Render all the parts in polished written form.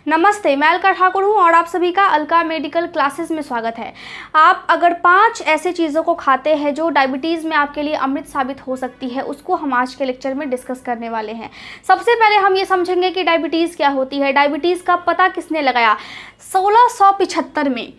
नमस्ते, मैं अलका ठाकुर हूँ और आप सभी का अलका मेडिकल क्लासेस में स्वागत है। आप अगर 5 ऐसे चीज़ों को खाते हैं जो डायबिटीज़ में आपके लिए अमृत साबित हो सकती है, उसको हम आज के लेक्चर में डिस्कस करने वाले हैं। सबसे पहले हम ये समझेंगे कि डायबिटीज़ क्या होती है। डायबिटीज़ का पता किसने लगाया? 1675 में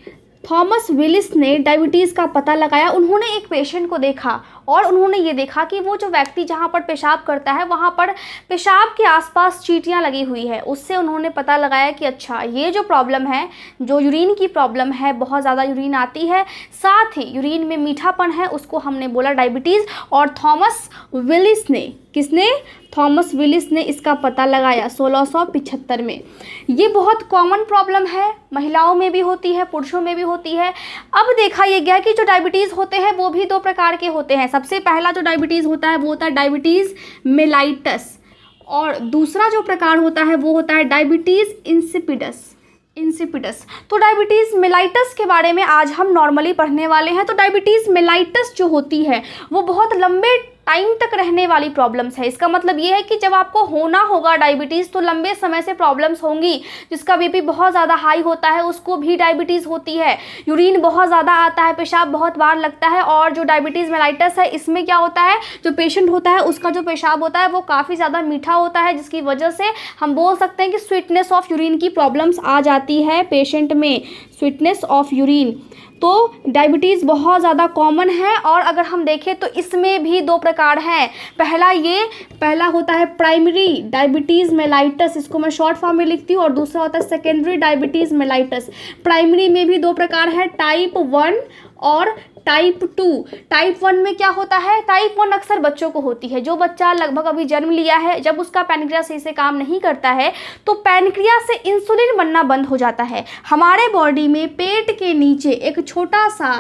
थॉमस विलिस ने डायबिटीज़ का पता लगाया। उन्होंने एक पेशेंट को देखा और उन्होंने ये देखा कि वो जो व्यक्ति जहाँ पर पेशाब करता है वहाँ पर पेशाब के आसपास चींटियाँ लगी हुई है। उससे उन्होंने पता लगाया कि अच्छा, ये जो प्रॉब्लम है, जो यूरिन की प्रॉब्लम है, बहुत ज़्यादा यूरिन आती है, साथ ही यूरिन में मीठापन है, उसको हमने बोला डायबिटीज़। और थॉमस विलिस ने, किसने? थॉमस विलिस ने इसका पता लगाया 1675 में। ये बहुत कॉमन प्रॉब्लम है, महिलाओं में भी होती है, पुरुषों में भी होती है। अब देखा यह गया कि जो डायबिटीज़ होते हैं वो भी 2 प्रकार के होते हैं। सबसे पहला जो डायबिटीज़ होता है वो होता है डायबिटीज़ मेलाइटस, और दूसरा जो प्रकार होता है वो होता है डायबिटीज़ इंसिपिडस। तो डायबिटीज़ मेलाइटस के बारे में आज हम नॉर्मली पढ़ने वाले हैं। तो डायबिटीज़ मेलाइटस जो होती है वो बहुत लंबे टाइम तक रहने वाली प्रॉब्लम्स है। इसका मतलब ये है कि जब आपको होना होगा डायबिटीज़ तो लंबे समय से प्रॉब्लम्स होंगी। जिसका बीपी बहुत ज़्यादा हाई होता है उसको भी डायबिटीज़ होती है। यूरिन बहुत ज़्यादा आता है, पेशाब बहुत बार लगता है। और जो डायबिटीज़ मेलाइटस है इसमें क्या होता है, जो पेशेंट होता है उसका जो पेशाब होता है वो काफ़ी ज़्यादा मीठा होता है, जिसकी वजह से हम बोल सकते हैं कि स्वीटनेस ऑफ यूरिन की प्रॉब्लम्स आ जाती है पेशेंट में, स्वीटनेस ऑफ यूरिन। तो डायबिटीज़ बहुत ज़्यादा कॉमन है। और अगर हम देखें तो इसमें भी 2 प्रकार हैं। पहला होता है प्राइमरी डायबिटीज़ मेलाइटस, इसको मैं शॉर्ट फॉर्म में लिखती हूँ, और दूसरा होता है सेकेंडरी डायबिटीज़ मेलाइटस। प्राइमरी में भी 2 प्रकार है, टाइप 1 और टाइप 2। टाइप 1 में क्या होता है? टाइप 1 अक्सर बच्चों को होती है। जो बच्चा लगभग अभी जन्म लिया है, जब उसका पैनक्रियास सही से काम नहीं करता है तो पैनक्रियास से इंसुलिन बनना बंद हो जाता है। हमारे बॉडी में पेट के नीचे एक छोटा सा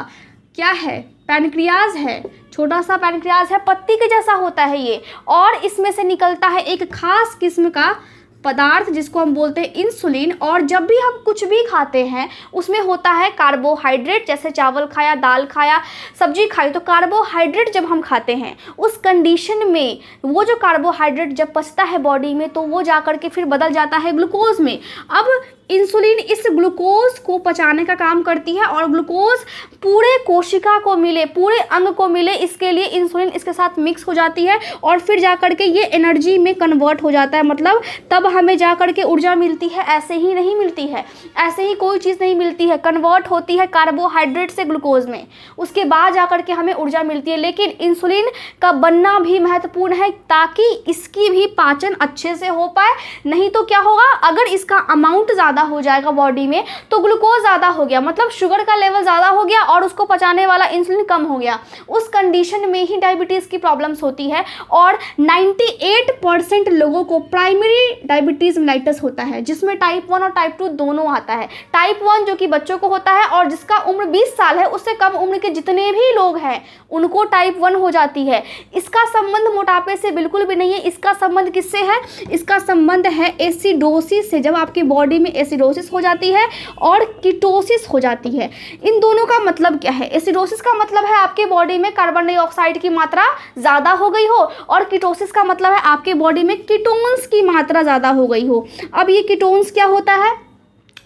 क्या है? पैनक्रियास है। छोटा सा पैनक्रियास है, पत्ती के जैसा होता है ये, और इसमें से निकलता है एक खास किस्म का पदार्थ जिसको हम बोलते हैं इंसुलिन। और जब भी हम कुछ भी खाते हैं उसमें होता है कार्बोहाइड्रेट, जैसे चावल खाया, दाल खाया, सब्जी खाई, तो कार्बोहाइड्रेट जब हम खाते हैं उस कंडीशन में वो जो कार्बोहाइड्रेट जब पचता है बॉडी में तो वो जा कर के फिर बदल जाता है ग्लूकोज में। अब इंसुलिन इस ग्लूकोज को पचाने का काम करती है और ग्लूकोज पूरे कोशिका को मिले, पूरे अंग को मिले, इसके लिए इंसुलिन इसके साथ मिक्स हो जाती है और फिर जा कर के ये एनर्जी में कन्वर्ट हो जाता है। मतलब तब हमें जा कर के ऊर्जा मिलती है, ऐसे ही नहीं मिलती है, ऐसे ही कोई चीज़ नहीं मिलती है। कन्वर्ट होती है कार्बोहाइड्रेट से ग्लूकोज में, उसके बाद जा कर के हमें ऊर्जा मिलती है। लेकिन इंसुलिन का बनना भी महत्वपूर्ण है ताकि इसकी भी पाचन अच्छे से हो पाए। नहीं तो क्या होगा, अगर इसका अमाउंट ज़्यादा हो जाएगा बॉडी में तो ग्लूकोज ज़्यादा हो गया, मतलब शुगर का लेवल ज़्यादा हो गया और उसको पचाने वाला इंसुलिन कम हो गया। उस कंडीशन में ही डायबिटीज़ की प्रॉब्लम्स होती है। और 98% लोगों को प्राइमरी डायबिटीज़ मेलाइटस होता है, जिसमें टाइप 1 और टाइप 2 दोनों आता है। टाइप 1 जो कि बच्चों को होता है और जिसका उम्र 20 साल है, उससे कम उम्र के जितने भी लोग हैं उनको टाइप 1 हो जाती है। इसका संबंध मोटापे से बिल्कुल भी नहीं है। इसका संबंध किससे है? इसका संबंध है एसिडोसिस से। जब आपकी बॉडी में एसिडोसिस हो जाती है और कीटोसिस हो जाती है। इन दोनों का मतलब क्या है? एसिडोसिस का मतलब है आपके बॉडी में कार्बन डाइऑक्साइड की मात्रा ज़्यादा हो गई हो, और कीटोसिस का मतलब है आपके बॉडी में कीटोन्स की मात्रा ज़्यादा हो गई हो। अब ये कीटोन्स क्या होता है?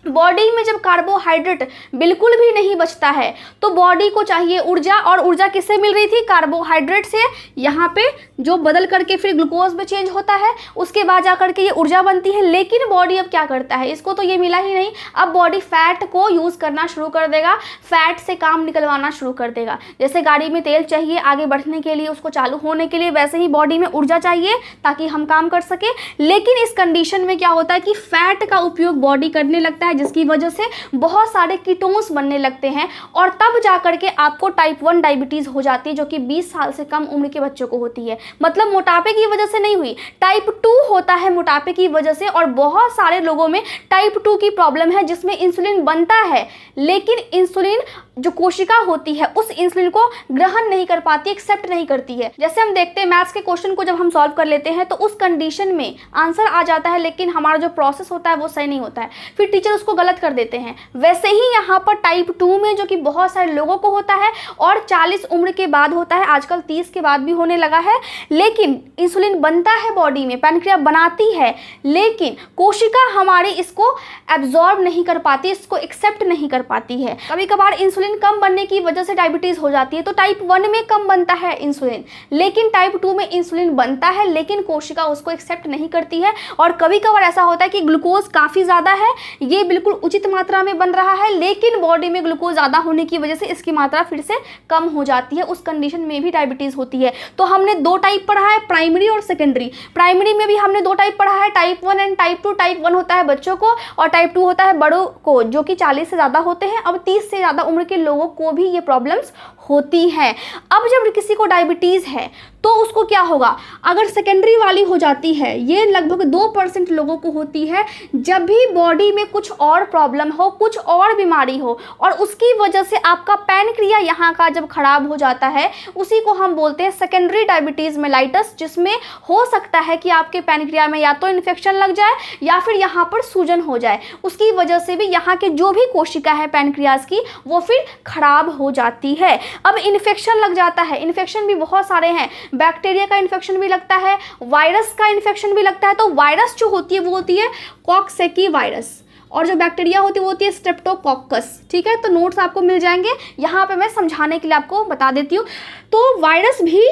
बॉडी में जब कार्बोहाइड्रेट बिल्कुल भी नहीं बचता है तो बॉडी को चाहिए ऊर्जा, और ऊर्जा किससे मिल रही थी? कार्बोहाइड्रेट से। यहाँ पे जो बदल करके फिर ग्लूकोज में चेंज होता है, उसके बाद जा करके ये ऊर्जा बनती है। लेकिन बॉडी अब क्या करता है? इसको तो ये मिला ही नहीं, अब बॉडी फैट को यूज़ करना शुरू कर देगा, फैट से काम निकलवाना शुरू कर देगा। जैसे गाड़ी में तेल चाहिए आगे बढ़ने के लिए, उसको चालू होने के लिए, वैसे ही बॉडी में ऊर्जा चाहिए ताकि हम काम कर सके। लेकिन इस कंडीशन में क्या होता है कि फैट का उपयोग बॉडी करने लगता है, जिसकी वजह से बहुत सारे कीटोन्स बनने लगते हैं, और तब जाकर के आपको टाइप 1 डायबिटीज़ हो जाती है, जो कि 20 साल से कम उम्र के बच्चों को होती है। मतलब मोटापे की वजह से नहीं हुई, टाइप 2 होता है मोटापे की वजह से। और बहुत सारे लोगों में टाइप 2 की प्रॉब्लम है जिसमें इंसुलिन बनता है, लेकिन इंसुलिन जो कोशिका होती है उस इंसुलिन को ग्रहण नहीं कर पाती, एक्सेप्ट नहीं करती है। जैसे हम देखते हैं मैथ्स के क्वेश्चन को जब हम सॉल्व कर लेते हैं तो उस कंडीशन में आंसर आ जाता है, लेकिन हमारा जो प्रोसेस होता है वो सही नहीं होता है। फिर टीचर उसको गलत कर देते हैं। वैसे ही यहाँ पर टाइप 2 में जो कि बहुत सारे लोगों को होता है और 40 उम्र के बाद होता है, आजकल 30 के बाद भी होने लगा है। लेकिन इंसुलिन बनता है बॉडी में, पैनक्रिया बनाती है, लेकिन कोशिका हमारी इसको एब्जॉर्ब नहीं कर पाती, इसको एक्सेप्ट नहीं कर पाती है। कभी कभार इंसुलिन कम बनने की वजह से डायबिटीज़ हो जाती है। तो टाइप 1 में कम बनता है इंसुलिन, लेकिन टाइप 2 में इंसुलिन बनता है, लेकिन कोशिका उसको एक्सेप्ट नहीं करती है। और कभी कभार ऐसा होता है कि ग्लूकोज काफ़ी ज़्यादा है, ये बिल्कुल उचित मात्रा में बन रहा है, लेकिन बॉडी में ग्लूकोज ज़्यादा होने की वजह से इसकी मात्रा फिर से कम हो जाती है। उस कंडीशन में भी डायबिटीज़ होती है। तो हमने 2 टाइप पढ़ा है, प्राइमरी और सेकेंडरी। प्राइमरी में भी हमने 2 टाइप पढ़ा है, टाइप 1 एंड टाइप 2। टाइप 1 होता है बच्चों को और टाइप 2 होता है बड़ों को, जो कि 40 से ज़्यादा होते हैं। अब 30 से ज़्यादा उम्र के लोगों को भी ये प्रॉब्लम्स होती हैं। अब जब किसी को डायबिटीज़ है तो उसको क्या होगा, अगर सेकेंडरी वाली हो जाती है, ये लगभग 2% लोगों को होती है, जब भी बॉडी में कुछ और प्रॉब्लम हो, कुछ और बीमारी हो और उसकी वजह से आपका पैनक्रिया यहाँ का जब खराब हो जाता है, उसी को हम बोलते हैं सेकेंडरी डायबिटीज़ मेलाइटस, जिसमें हो सकता है कि आपके पैनक्रिया में या तो इन्फेक्शन लग जाए या फिर यहाँ पर सूजन हो जाए। उसकी वजह से भी यहाँ के जो भी कोशिका है पैनक्रियाज की, वो फिर खराब हो जाती है। अब इन्फेक्शन लग जाता है, इन्फेक्शन भी बहुत सारे हैं, बैक्टीरिया का इन्फेक्शन भी लगता है, वायरस का इन्फेक्शन भी लगता है। तो वायरस जो होती है वो होती है कॉक्सेकी वायरस, और जो बैक्टीरिया होती है वो होती है स्ट्रेप्टोकोकस। ठीक है, तो नोट्स आपको मिल जाएंगे, यहाँ पे मैं समझाने के लिए आपको बता देती हूँ। तो वायरस भी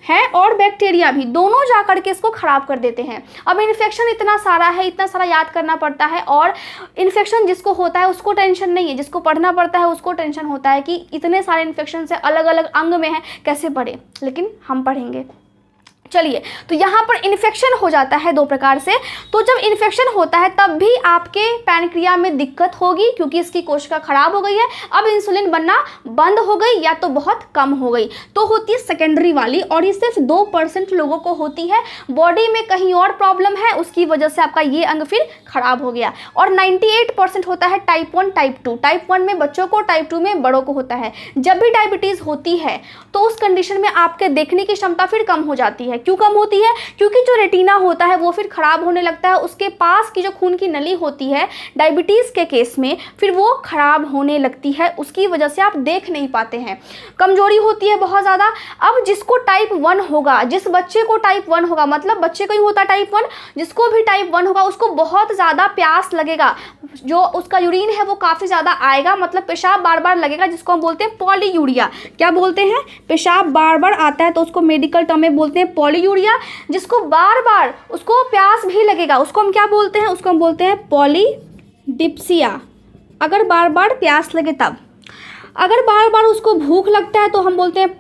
है और बैक्टीरिया भी, दोनों जा करके इसको ख़राब कर देते हैं। अब इन्फेक्शन इतना सारा है, इतना सारा याद करना पड़ता है, और इन्फेक्शन जिसको होता है उसको टेंशन नहीं है, जिसको पढ़ना पड़ता है उसको टेंशन होता है कि इतने सारे इन्फेक्शन से अलग अलग अंग में है, कैसे पढ़े, लेकिन हम पढ़ेंगे। चलिए, तो यहाँ पर इन्फेक्शन हो जाता है 2 प्रकार से। तो जब इन्फेक्शन होता है तब भी आपके पैनक्रिया में दिक्कत होगी, क्योंकि इसकी कोशिका खराब हो गई है। अब इंसुलिन बनना बंद हो गई या तो बहुत कम हो गई, तो होती है सेकेंडरी वाली, और ये सिर्फ 2% लोगों को होती है। बॉडी में कहीं और प्रॉब्लम है, उसकी वजह से आपका ये अंग फिर खराब हो गया। और 98% होता है टाइप 1 टाइप 2। टाइप 1 में बच्चों को, टाइप 2 में बड़ों को होता है। जब भी डायबिटीज़ होती है तो उस कंडीशन में आपके देखने की क्षमता फिर कम हो जाती है। क्यों कम होती है? क्योंकि जो रेटिना होता है वो फिर खराब होने लगता है, उसके पास की जो खून की नली होती है डायबिटीज़ के केस में फिर वो खराब होने लगती है, उसकी वजह से आप देख नहीं पाते हैं, कमजोरी होती है बहुत ज़्यादा। अब जिसको टाइप 1 होगा, जिस बच्चे को टाइप 1 होगा, मतलब बच्चे को ही होता टाइप 1, जिसको भी टाइप 1 होगा उसको बहुत ज़्यादा प्यास लगेगा, जो उसका यूरिन है वो काफ़ी ज़्यादा आएगा, मतलब पेशाब बार बार लगेगा, जिसको हम बोलते हैं पॉलीयूरिया। क्या बोलते हैं? पेशाब बार बार आता है तो उसको मेडिकल टर्म में बोलते हैं पॉलीयूरिया। जिसको बार बार उसको प्यास भी लगेगा, उसको हम क्या बोलते हैं? उसको हम बोलते हैं पॉलीडिप्सिया। अगर बार बार प्यास लगे तब। अगर बार बार उसको भूख लगता है तो हम बोलते हैं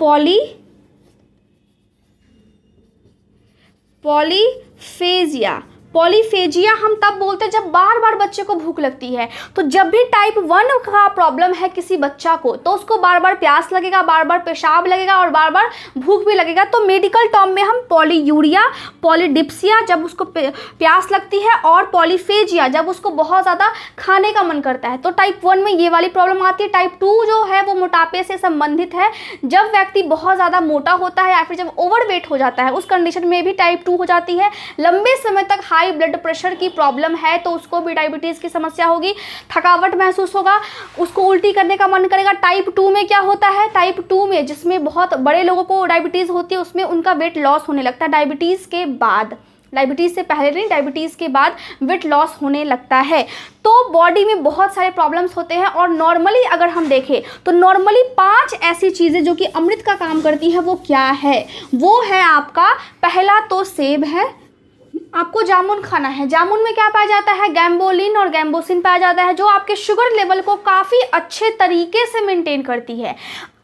पॉलीफेजिया। पॉलीफेजिया हम तब बोलते हैं जब बार बार बच्चे को भूख लगती है। तो जब भी टाइप 1 का प्रॉब्लम है किसी बच्चा को, तो उसको बार बार प्यास लगेगा, बार बार पेशाब लगेगा और बार बार भूख भी लगेगा। तो मेडिकल टर्म में हम पॉलीयूरिया, पॉलीडिप्सिया जब उसको प्यास लगती है, और पॉलीफेजिया जब उसको बहुत ज़्यादा खाने का मन करता है। तो टाइप 1 में ये वाली प्रॉब्लम आती है। टाइप 2 जो है वो मोटापे से संबंधित है, जब व्यक्ति बहुत ज़्यादा मोटा होता है या फिर जब ओवरवेट हो जाता है, उस कंडीशन में भी टाइप 2 हो जाती है। लंबे समय तक हाई ब्लड प्रेशर की प्रॉब्लम है तो उसको भी डायबिटीज़ की समस्या होगी, थकावट महसूस होगा, उसको उल्टी करने का मन करेगा। टाइप 2 में क्या होता है? टाइप 2 में जिसमें बहुत बड़े लोगों को डायबिटीज़ होती है, उसमें उनका वेट लॉस होने लगता है डायबिटीज़ के बाद, डायबिटीज़ से पहले नहीं, डायबिटीज़ के बाद वेट लॉस होने लगता है। तो बॉडी में बहुत सारे प्रॉब्लम्स होते हैं। और नॉर्मली अगर हम देखें तो नॉर्मली 5 ऐसी चीज़ें जो कि अमृत का काम करती है, वो क्या है? वो है आपका, पहला तो सेब है, आपको जामुन खाना है। जामुन में क्या पाया जाता है? गैम्बोलिन और गैम्बोसिन पाया जाता है, जो आपके शुगर लेवल को काफ़ी अच्छे तरीके से मेंटेन करती है।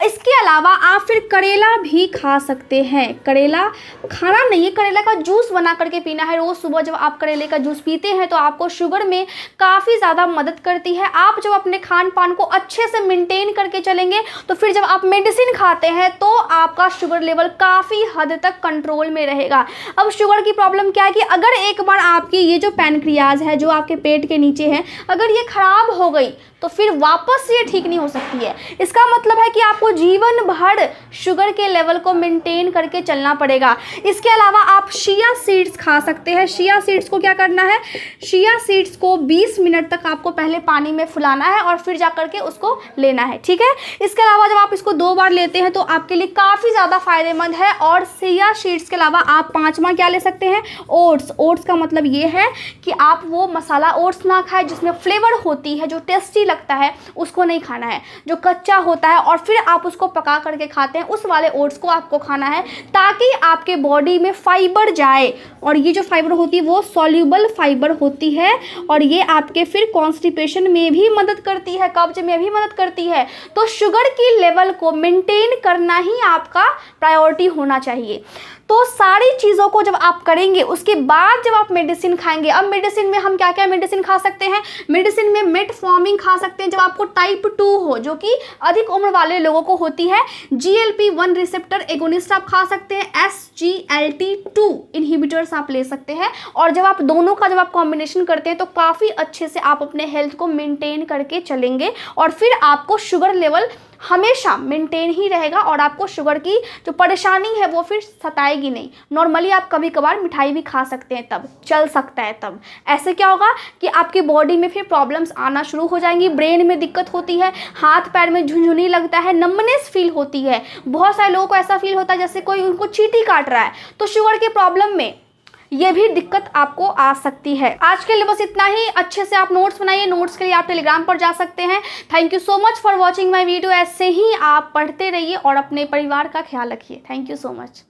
इसके अलावा आप फिर करेला भी खा सकते हैं। करेला खाना नहीं है, करेला का जूस बना करके पीना है। रोज़ सुबह जब आप करेले का जूस पीते हैं तो आपको शुगर में काफ़ी ज़्यादा मदद करती है। आप जब अपने खान पान को अच्छे से मेंटेन करके चलेंगे तो फिर जब आप मेडिसिन खाते हैं तो आपका शुगर लेवल काफ़ी हद तक कंट्रोल में रहेगा। अब शुगर की प्रॉब्लम क्या है कि अगर एक बार आपकी ये जो पैनक्रियाज है, जो आपके पेट के नीचे है, अगर ये ख़राब हो गई तो फिर वापस ये ठीक नहीं हो सकती है। इसका मतलब है कि आपको आपको जीवन भर शुगर के लेवल को मेंटेन करके चलना पड़ेगा। इसके अलावा आप चिया सीड्स खा सकते हैं। चिया सीड्स को क्या करना है, चिया सीड्स को 20 मिनट तक आपको पहले पानी में फुलाना है और फिर जाकर के उसको लेना है, ठीक है। इसके अलावा जब आप इसको 2 बार लेते हैं तो आपके लिए काफ़ी ज़्यादा फायदेमंद है। और चिया सीड्स के अलावा आप 5वां क्या ले सकते हैं, ओट्स। ओट्स का मतलब ये है कि आप वो मसाला ओट्स ना खाएं जिसमें फ्लेवर होती है, जो टेस्टी लगता है, उसको नहीं खाना है। जो कच्चा होता है और फिर आप उसको पका करके खाते हैं, उस वाले ओट्स को आपको खाना है, ताकि आपके बॉडी में फाइबर जाए। और ये जो फाइबर होती है वो सॉल्यूबल फाइबर होती है और ये आपके फिर कॉन्स्टिपेशन में भी मदद करती है, कब्ज में भी मदद करती है। तो शुगर की लेवल को मेंटेन करना ही आपका प्रायोरिटी होना चाहिए। तो सारी चीज़ों को जब आप करेंगे उसके बाद जब आप मेडिसिन खाएंगे, अब मेडिसिन में हम क्या क्या मेडिसिन खा सकते हैं, मेडिसिन में मेटफॉर्मिन खा सकते हैं जब आपको टाइप 2 हो, जो कि अधिक उम्र वाले लोगों को होती है। GLP-1 रिसेप्टर एगोनिस्ट आप खा सकते हैं, SGLT2 इनहिबिटर्स आप ले सकते हैं। और जब आप दोनों का जब आप कॉम्बिनेशन करते हैं तो काफ़ी अच्छे से आप अपने हेल्थ को मेंटेन करके चलेंगे और फिर आपको शुगर लेवल हमेशा मेंटेन ही रहेगा और आपको शुगर की जो परेशानी है वो फिर सताएगी नहीं। नॉर्मली आप कभी कभार मिठाई भी खा सकते हैं, तब चल सकता है। तब ऐसे क्या होगा कि आपकी बॉडी में फिर प्रॉब्लम्स आना शुरू हो जाएंगी, ब्रेन में दिक्कत होती है, हाथ पैर में झुनझुनी लगता है, नंबनेस फील होती है। बहुत सारे लोगों को ऐसा फील होता है जैसे कोई उनको चींटी काट रहा है। तो शुगर के प्रॉब्लम में ये भी दिक्कत आपको आ सकती है। आज के लिए बस इतना ही। अच्छे से आप नोट्स बनाइए। नोट्स के लिए आप टेलीग्राम पर जा सकते हैं। Thank you so much for watching my video. ऐसे ही आप पढ़ते रहिए और अपने परिवार का ख्याल रखिए। Thank you so much.